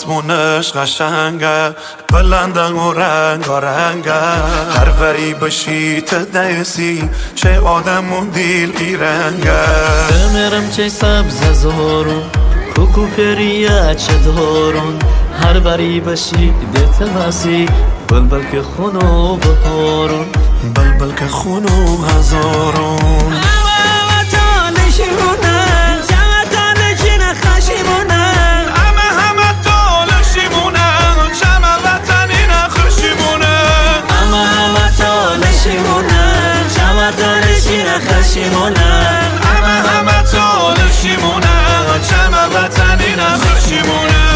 آسمونش قشنگه، بلنده و رنگه. هر وری بشی تدیسی چه آدم و دیل ایرنگه. بمیرم چه سبز زارون کوکو پریه چه دارون. هر وری بشی دیت بسی بلبل که خونو بهارون. بلبل که خونو هزارون. خشیمونه همه طالشیمونه، چمه وطنی نخشیمونه.